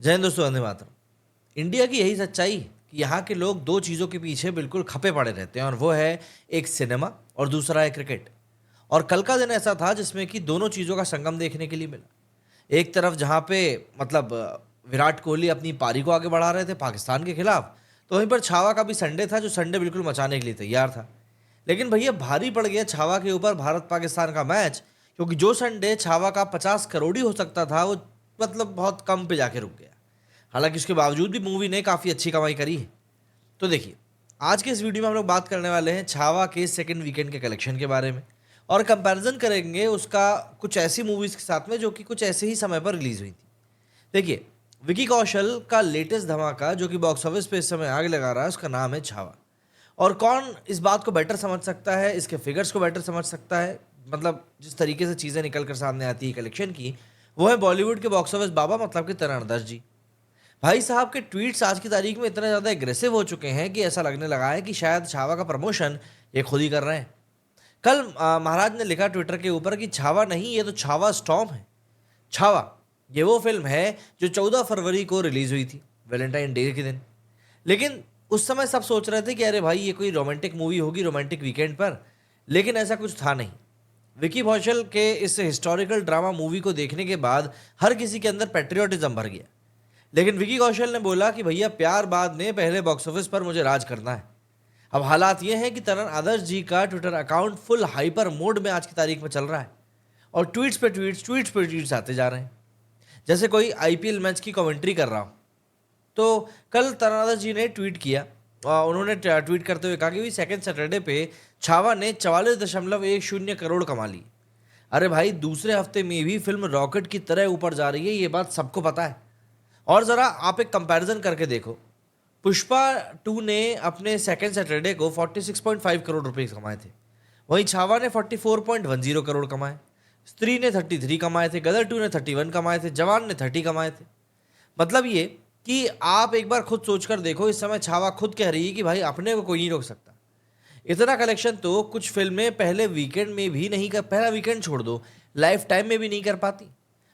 जय हिंद दोस्तों, वंदे मातरम। इंडिया की यही सच्चाई कि यहाँ के लोग दो चीज़ों के पीछे बिल्कुल खपे पड़े रहते हैं, और वो है एक सिनेमा और दूसरा है क्रिकेट। और कल का दिन ऐसा था जिसमें कि दोनों चीज़ों का संगम देखने के लिए मिला। एक तरफ जहाँ पे मतलब विराट कोहली अपनी पारी को आगे बढ़ा रहे थे पाकिस्तान के खिलाफ, तो वहीं पर छावा का भी संडे था जो संडे बिल्कुल मचाने के लिए तैयार था। लेकिन भैया भारी पड़ गया छावा के ऊपर भारत पाकिस्तान का मैच, क्योंकि जो संडे छावा का 50 करोड़ हो सकता था वो मतलब बहुत कम पे जाके रुक गया। हालांकि उसके बावजूद भी मूवी ने काफ़ी अच्छी कमाई करी है। तो देखिए, आज के इस वीडियो में हम लोग बात करने वाले हैं छावा के सेकंड वीकेंड के कलेक्शन के बारे में, और कंपैरिजन करेंगे उसका कुछ ऐसी मूवीज़ के साथ में जो कि कुछ ऐसे ही समय पर रिलीज़ हुई थी। देखिए, विकी कौशल का लेटेस्ट धमाका जो कि बॉक्स ऑफिस पे इस समय आग लगा रहा है, उसका नाम है छावा। और कौन इस बात को बेटर समझ सकता है, इसके फिगर्स को बेटर समझ सकता है, मतलब जिस तरीके से चीज़ें निकल कर सामने आती है कलेक्शन की, वो है बॉलीवुड के बॉक्स ऑफिस बाबा, मतलब कि तरण आदर्श जी। भाई साहब के ट्वीट्स आज की तारीख में इतने ज़्यादा एग्रेसिव हो चुके हैं कि ऐसा लगने लगा है कि शायद छावा का प्रमोशन ये खुद ही कर रहे हैं। कल महाराज ने लिखा ट्विटर के ऊपर कि छावा नहीं, ये तो छावा स्टॉर्म है। छावा ये वो फिल्म है जो 14 फरवरी को रिलीज हुई थी, वैलेंटाइन डे के दिन। लेकिन उस समय सब सोच रहे थे कि अरे भाई ये कोई रोमांटिक मूवी होगी रोमांटिक वीकेंड पर, लेकिन ऐसा कुछ था नहीं। विकी कौशल के इस हिस्टोरिकल ड्रामा मूवी को देखने के बाद हर किसी के अंदर पेट्रियोटिज्म भर गया। लेकिन विकी कौशल ने बोला कि भैया प्यार बाद में, पहले बॉक्स ऑफिस पर मुझे राज करना है। अब हालात ये हैं कि तरण आदर्श जी का Twitter account full hyper mode में आज की तारीख में चल रहा है, और ट्वीट्स पे ट्वीट्स आते जा रहे हैं, जैसे कोई आईपीएल मैच की कमेंट्री कर रहा हो। तो कल तरण आदर्श जी ने ट्वीट किया, और उन्होंने ट्वीट करते हुए कहा कि भाई सेकेंड सैटरडे पे छावा ने 44.10 करोड़ कमा ली। अरे भाई, दूसरे हफ्ते में भी फिल्म रॉकेट की तरह ऊपर जा रही है, ये बात सबको पता है। और ज़रा आप एक कंपैरिजन करके देखो, पुष्पा 2 ने अपने सेकेंड सैटरडे को 46.5 करोड़ रुपए कमाए थे, वहीं छावा ने 44.10 करोड़ कमाए, स्त्री ने 33 कमाए थे, गदर 2 ने 31 कमाए थे, जवान ने 30 कमाए थे। मतलब ये कि आप एक बार खुद सोचकर देखो, इस समय छावा खुद कह रही है कि भाई अपने को कोई नहीं रोक सकता। इतना कलेक्शन तो कुछ फिल्में पहले वीकेंड में भी नहीं कर, पहला वीकेंड छोड़ दो, लाइफ टाइम में भी नहीं कर पाती।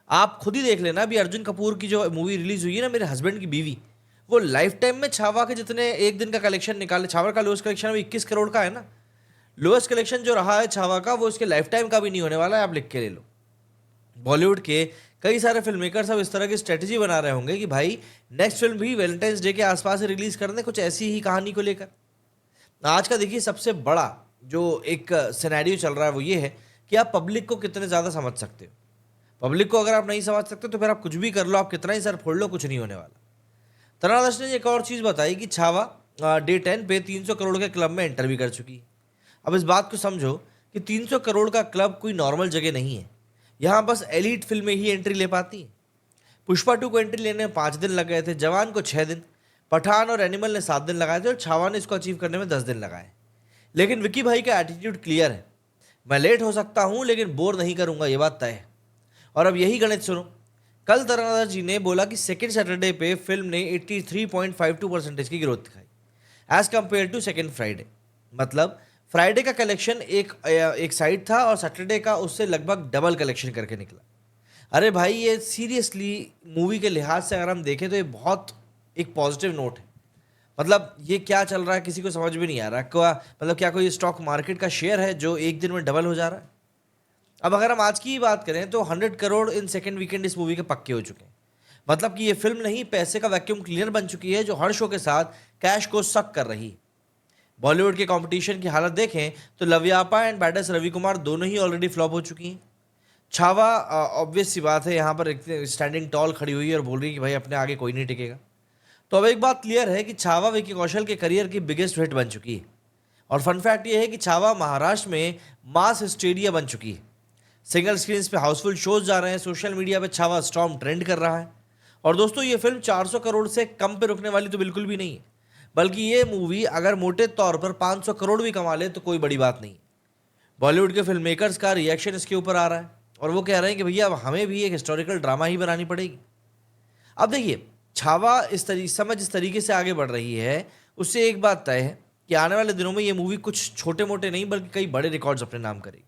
आप खुद ही देख लेना, अभी अर्जुन कपूर की जो मूवी रिलीज हुई है ना, मेरे हस्बैंड की बीवी, वो लाइफ टाइम में छावा के जितने एक दिन का कलेक्शन निकाले। छावा का लोएस्ट कलेक्शन अभी 21 करोड़ का है ना। लोएस्ट कलेक्शन जो रहा है छावा का, वो इसके लाइफ टाइम का भी नहीं होने वाला है, आप लिख के ले लो। बॉलीवुड के कई सारे फिल्म मेकर्स अब इस तरह की स्ट्रेटेजी बना रहे होंगे कि भाई नेक्स्ट फिल्म भी वैलेंटाइंस डे के आसपास रिलीज कर दें, कुछ ऐसी ही कहानी को लेकर। आज का देखिए सबसे बड़ा जो एक सिनेरियो चल रहा है वो ये है कि आप पब्लिक को कितने ज़्यादा समझ सकते हो। पब्लिक को अगर आप नहीं समझ सकते तो फिर आप कुछ भी कर लो, आप कितना ही सर फोड़ लो, कुछ नहीं होने वाला। तनादर्श ने एक और चीज़ बताई कि छावा डे 10 पे 300 करोड़ के क्लब में एंटर भी कर चुकी है। अब इस बात को समझो कि 300 करोड़ का क्लब कोई नॉर्मल जगह नहीं है। यहाँ बस एलिट फिल्में ही एंट्री ले पाती हैं। पुष्पा 2 को एंट्री लेने में 5 दिन लग गए थे, जवान को 6 दिन, पठान और एनिमल ने 7 दिन लगाए थे, और छावा ने इसको अचीव करने में 10 दिन लगाए। लेकिन विकी भाई का एटीट्यूड क्लियर है, मैं लेट हो सकता हूँ लेकिन बोर नहीं करूँगा, ये बात तय है। और अब यही गणित सुनो, कल तरणा जी ने बोला कि सेकेंड सैटरडे पे फिल्म ने 83.52% की ग्रोथ दिखाई as compared to second Friday. मतलब फ्राइडे का कलेक्शन एक साइड था और सैटरडे का उससे लगभग डबल कलेक्शन करके निकला। अरे भाई, ये सीरियसली मूवी के लिहाज से अगर हम देखें तो ये बहुत एक पॉजिटिव नोट है। मतलब ये क्या चल रहा है किसी को समझ में नहीं आ रहा, क्या मतलब क्या कोई स्टॉक मार्केट का शेयर है जो एक दिन में डबल हो जा रहा है। अब अगर हम आज की ही बात करें तो 100 करोड़ इन सेकेंड वीकेंड इस मूवी के पक्के हो चुके हैं। मतलब कि ये फिल्म नहीं, पैसे का वैक्यूम क्लीनर बन चुकी है जो हर शो के साथ कैश को सक कर रही है। बॉलीवुड के कंपटीशन की हालत देखें तो लवयापा एंड बैडस रवि कुमार दोनों ही ऑलरेडी फ्लॉप हो चुकी हैं। छावा ऑब्वियस सी बात है यहाँ पर स्टैंडिंग टॉल खड़ी हुई है और बोल रही है कि भाई अपने आगे कोई नहीं टिकेगा। तो अब एक बात क्लियर है कि छावा विकी कौशल के करियर की बिगेस्ट हिट बन चुकी है। और फन फैक्ट ये है कि छावा महाराष्ट्र में मास हिस्टेरिया बन चुकी है। सिंगल स्क्रीन पे हाउसफुल शोज जा रहे हैं, सोशल मीडिया पे छावा स्टॉर्म ट्रेंड कर रहा है। और दोस्तों, ये फिल्म 400 करोड़ से कम पे रुकने वाली तो बिल्कुल भी नहीं है, बल्कि ये मूवी अगर मोटे तौर पर 500 करोड़ भी कमा ले तो कोई बड़ी बात नहीं। बॉलीवुड के फिल्म मेकर्स का रिएक्शन इसके ऊपर आ रहा है, और वो कह रहे हैं कि भैया अब हमें भी एक हिस्टोरिकल ड्रामा ही बनानी पड़ेगी। अब देखिए, छावा इस समय जिस तरीके से आगे बढ़ रही है, उससे एक बात तय है कि आने वाले दिनों में ये मूवी कुछ छोटे मोटे नहीं बल्कि कई बड़े रिकॉर्ड्स अपने नाम करेगी।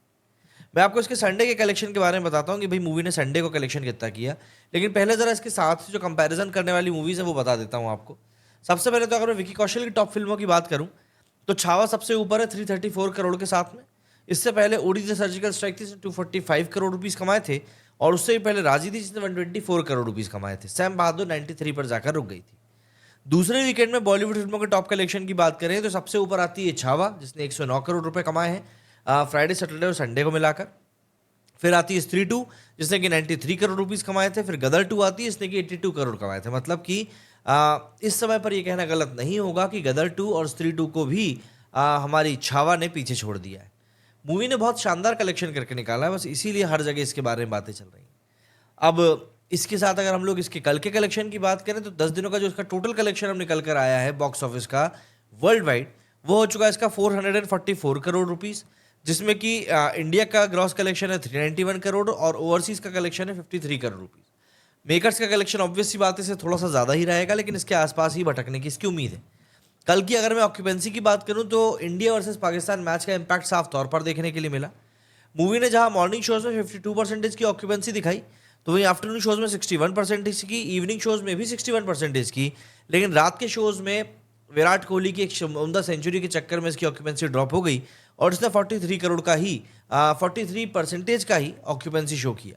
मैं आपको इसके संडे के कलेक्शन के बारे में बताता हूँ कि भाई मूवी ने संडे को कलेक्शन कितना किया, लेकिन पहले ज़रा इसके साथ जो कंपैरिजन करने वाली मूवीज़ हैं वो बता देता हूँ आपको। सबसे पहले तो अगर मैं विकी कौशल की टॉप फिल्मों की बात करूँ तो छावा सबसे ऊपर है 334 करोड़ के साथ में। इससे पहले उड़ी द सर्जिकल स्ट्राइक थी, जिसने 245 करोड़ रुपीज़ कमाए थे, और उससे भी पहले राजी थी जिसने 124 करोड़ रुपीज़ कमाए थे। सैम बहादुर 93 पर जाकर रुक गई थी। दूसरे वीकेंड में बॉलीवुड फिल्मों के टॉप कलेक्शन की बात करें तो सबसे ऊपर आती है छावा, जिसने 109 करोड़ रुपए कमाए हैं फ्राइडे सैटरडे और संडे को मिलाकर। फिर आती है स्त्री 2, जिसने कि 93 करोड़ रुपीस कमाए थे। फिर गदर 2 आती है, इसने कि 82 करोड़ कमाए थे। मतलब कि इस समय पर यह कहना गलत नहीं होगा कि गदर 2 और स्त्री 2 को भी हमारी छावा ने पीछे छोड़ दिया है। मूवी ने बहुत शानदार कलेक्शन करके निकाला है, बस इसीलिए हर जगह इसके बारे में बातें चल रही हैं। अब इसके साथ अगर हम लोग इसके कल के कलेक्शन की बात करें तो 10 दिनों का जो इसका टोटल कलेक्शन अब निकल कर आया है बॉक्स ऑफिस का वर्ल्ड वाइड, वो हो चुका है इसका 444 करोड़ रुपीस, जिसमें कि इंडिया का ग्रॉस कलेक्शन है 391 करोड़ और ओवरसीज का कलेक्शन है 53 करोड़ रुपीस। मेकर्स का कलेक्शन ऑब्वियस सी बात है से थोड़ा सा ज़्यादा ही रहेगा, लेकिन इसके आसपास ही भटकने की इसकी उम्मीद है। कल की अगर मैं ऑक्यूपेंसी की बात करूं तो इंडिया वर्सेस पाकिस्तान मैच का इम्पैक्ट साफ तौर पर देखने के लिए मिला। मूवी ने जहां मॉर्निंग शोज में 52% की ऑक्यूपेंसी दिखाई, तो वहीं आफ्टरनून शोज में 61% की, इवनिंग शोज में भी 61% की, लेकिन रात के शोज में विराट कोहली की एक उम्दा सेंचुरी के चक्कर में इसकी ऑक्यूपेंसी ड्रॉप हो गई और इसने 43 करोड़ का ही 43% का ही ऑक्यूपेंसी शो किया।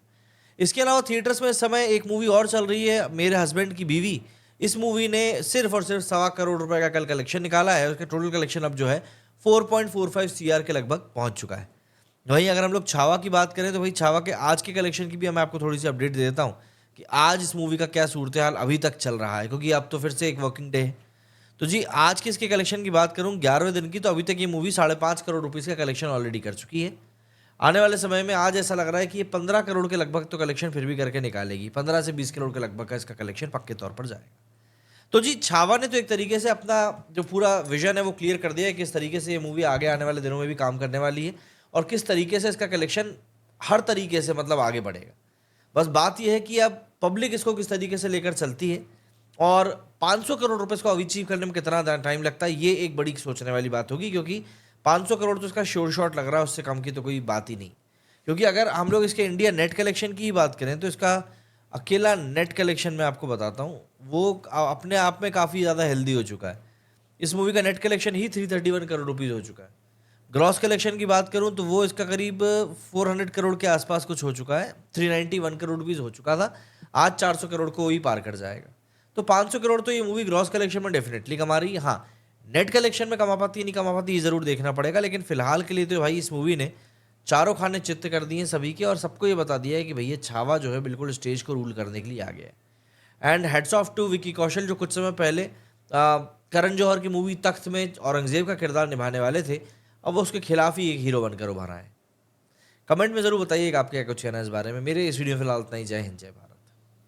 इसके अलावा थिएटर्स में इस समय एक मूवी और चल रही है, मेरे हस्बैंड की बीवी। इस मूवी ने सिर्फ और सिर्फ 1.25 करोड़ रुपए का कल कलेक्शन निकाला है। उसका टोटल कलेक्शन अब जो है 4.45 CR के लगभग पहुंच चुका है। वहीं अगर हम लोग छावा की बात करें तो भाई छावा के आज के कलेक्शन की भी मैं आपको थोड़ी सी अपडेट दे देता हूँ कि आज इस मूवी का क्या सूरत हाल अभी तक चल रहा है, क्योंकि अब तो फिर से एक वर्किंग डे है। तो जी आज के इसके कलेक्शन की बात करूँ 11वें दिन की, तो अभी तक ये मूवी 5.5 करोड़ रुपीज़ का कलेक्शन ऑलरेडी कर चुकी है। आने वाले समय में आज ऐसा लग रहा है कि ये 15 करोड़ के लगभग तो कलेक्शन फिर भी करके निकालेगी। 15 से 20 करोड़ के लगभग का इसका कलेक्शन पक्के तौर पर जाएगा। तो जी छावा ने तो एक तरीके से अपना जो पूरा विजन है वो क्लियर कर दिया है कि किस तरीके से ये मूवी आगे आने वाले दिनों में भी काम करने वाली है और किस तरीके से इसका कलेक्शन हर तरीके से मतलब आगे बढ़ेगा। बस बात यह है कि अब पब्लिक इसको किस तरीके से लेकर चलती है और 500 करोड़ रुपए इसको अचीव करने में कितना टाइम लगता है, ये एक बड़ी सोचने वाली बात होगी, क्योंकि 500 करोड़ तो इसका श्योर शॉट लग रहा है, उससे कम की तो कोई बात ही नहीं। क्योंकि अगर हम लोग इसके इंडिया नेट कलेक्शन की ही बात करें तो इसका अकेला नेट कलेक्शन मैं आपको बताता हूँ वो अपने आप में काफ़ी ज़्यादा हेल्दी हो चुका है। इस मूवी का नेट कलेक्शन ही 331 करोड़ रुपीज़ हो चुका है। ग्रॉस कलेक्शन की बात करूं तो वो इसका करीब 400 करोड़ के आसपास कुछ हो चुका है, 391 करोड़ रुपीज़ हो चुका था, आज 400 करोड़ को ही पार कर जाएगा। तो 500 करोड़ तो ये मूवी ग्रॉस कलेक्शन में डेफिनेटली कमा रही है। हाँ, नेट कलेक्शन में कमा पाती है नहीं कमा पाती ये ज़रूर देखना पड़ेगा, लेकिन फिलहाल के लिए तो भाई इस मूवी ने चारों खाने चित्त कर दिए सभी के और सबको ये बता दिया है कि भैया छावा जो है बिल्कुल स्टेज को रूल करने के लिए आ गया है। And heads off to Vicky Kaushal, जो कुछ समय पहले करण जौहर की मूवी तख्त में औरंगजेब का किरदार निभाने वाले थे, अब वो उसके खिलाफ ही एक हीरो बनकर उभरा है। कमेंट में ज़रूर बताइएगा आपके क्या कुछ कहना है इस बारे में। मेरे इस वीडियो में फिलहाल इतना ही। जय हिंद, जय भारत।